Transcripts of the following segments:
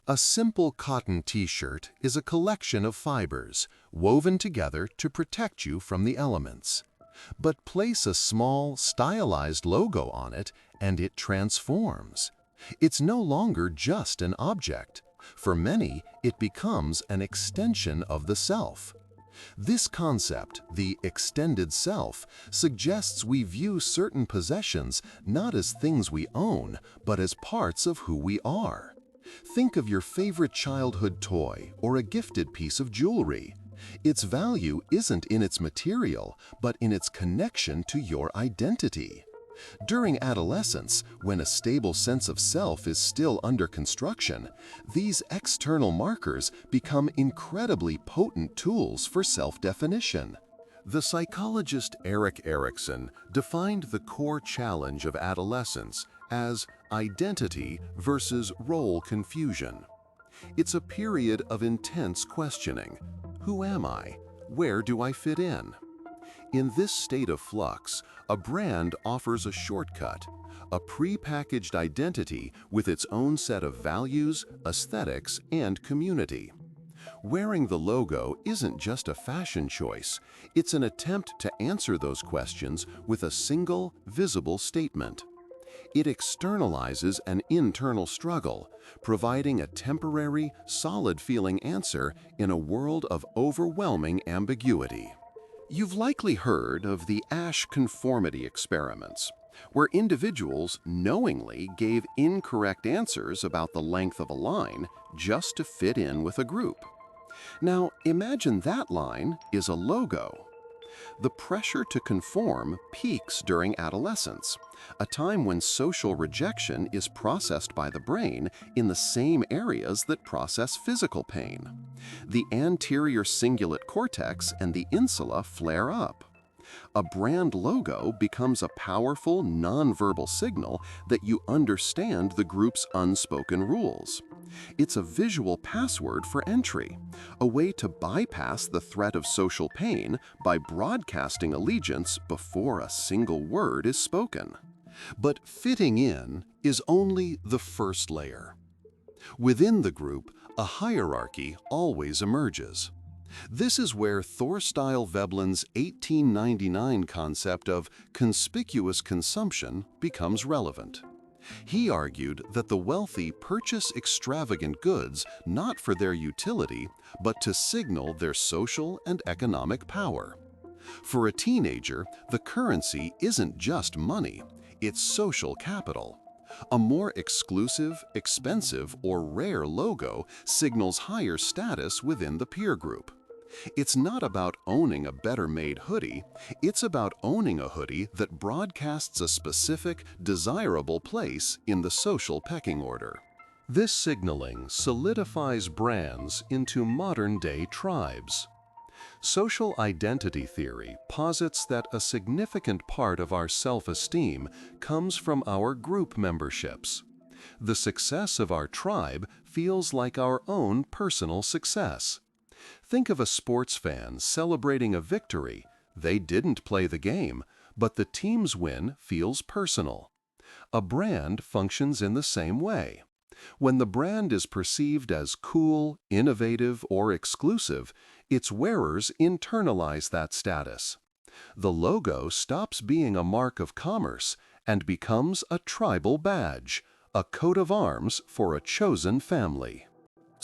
A simple cotton t-shirt is a collection of fibers woven together to protect you from the elements. But place a small, stylized logo on it and it transforms. It's no longer just an object. For many, it becomes an extension of the self. This concept, the extended self, suggests we view certain possessions not as things we own, but as parts of who we are. Think of your favorite childhood toy or a gifted piece of jewelry. Its value isn't in its material, but in its connection to your identity. During adolescence, when a stable sense of self is still under construction, these external markers become incredibly potent tools for self-definition. The psychologist Erik Erikson defined the core challenge of adolescence as identity versus role confusion. It's a period of intense questioning. Who am I? Where do I fit in? In this state of flux, a brand offers a shortcut, a pre-packaged identity with its own set of values, aesthetics, and community. Wearing the logo isn't just a fashion choice, it's an attempt to answer those questions with a single, visible statement. It externalizes an internal struggle, providing a temporary, solid-feeling answer in a world of overwhelming ambiguity. You've likely heard of the Asch conformity experiments, where individuals knowingly gave incorrect answers about the length of a line just to fit in with a group. Now, imagine that line is a logo. The pressure to conform peaks during adolescence, a time when social rejection is processed by the brain in the same areas that process physical pain. The anterior cingulate cortex and the insula flare up. A brand logo becomes a powerful, nonverbal signal that you understand the group's unspoken rules. It's a visual password for entry, a way to bypass the threat of social pain by broadcasting allegiance before a single word is spoken. But fitting in is only the first layer. Within the group, a hierarchy always emerges. This is where Thorstein Veblen's 1899 concept of conspicuous consumption becomes relevant. He argued that the wealthy purchase extravagant goods not for their utility, but to signal their social and economic power. For a teenager, the currency isn't just money, it's social capital. A more exclusive, expensive, or rare logo signals higher status within the peer group. It's not about owning a better-made hoodie, it's about owning a hoodie that broadcasts a specific, desirable place in the social pecking order. This signaling solidifies brands into modern-day tribes. Social identity theory posits that a significant part of our self-esteem comes from our group memberships. The success of our tribe feels like our own personal success. Think of a sports fan celebrating a victory. They didn't play the game, but the team's win feels personal. A brand functions in the same way. When the brand is perceived as cool, innovative, or exclusive, its wearers internalize that status. The logo stops being a mark of commerce and becomes a tribal badge, a coat of arms for a chosen family.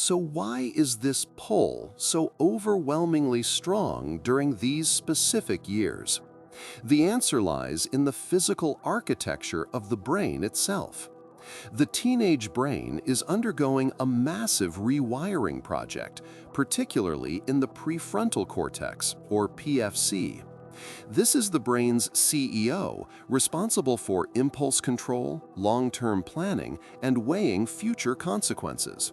So why is this pull so overwhelmingly strong during these specific years? The answer lies in the physical architecture of the brain itself. The teenage brain is undergoing a massive rewiring project, particularly in the prefrontal cortex, or PFC. This is the brain's CEO, responsible for impulse control, long-term planning, and weighing future consequences.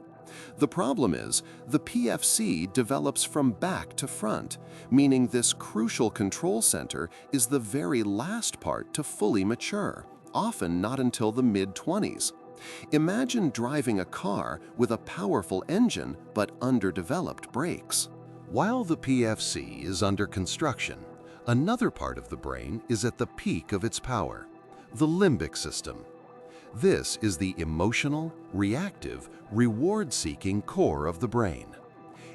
The problem is, the PFC develops from back to front, meaning this crucial control center is the very last part to fully mature, often not until the mid-20s. Imagine driving a car with a powerful engine but underdeveloped brakes. While the PFC is under construction, another part of the brain is at the peak of its power, the limbic system. This is the emotional, reactive, reward-seeking core of the brain.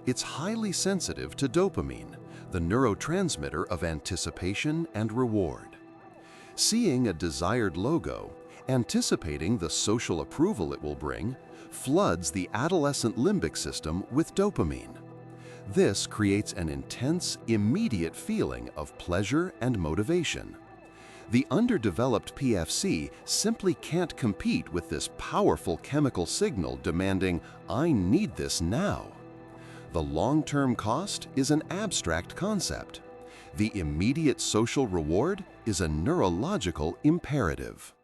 It's highly sensitive to dopamine, the neurotransmitter of anticipation and reward. Seeing a desired logo, anticipating the social approval it will bring, floods the adolescent limbic system with dopamine. This creates an intense, immediate feeling of pleasure and motivation. The underdeveloped PFC simply can't compete with this powerful chemical signal demanding, "I need this now." The long-term cost is an abstract concept. The immediate social reward is a neurological imperative.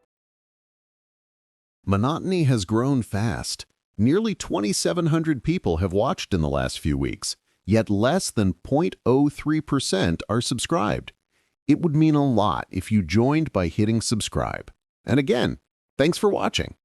Monotony has grown fast. Nearly 2,700 people have watched in the last few weeks, yet less than 0.03% are subscribed. It would mean a lot if you joined by hitting subscribe. And again, thanks for watching.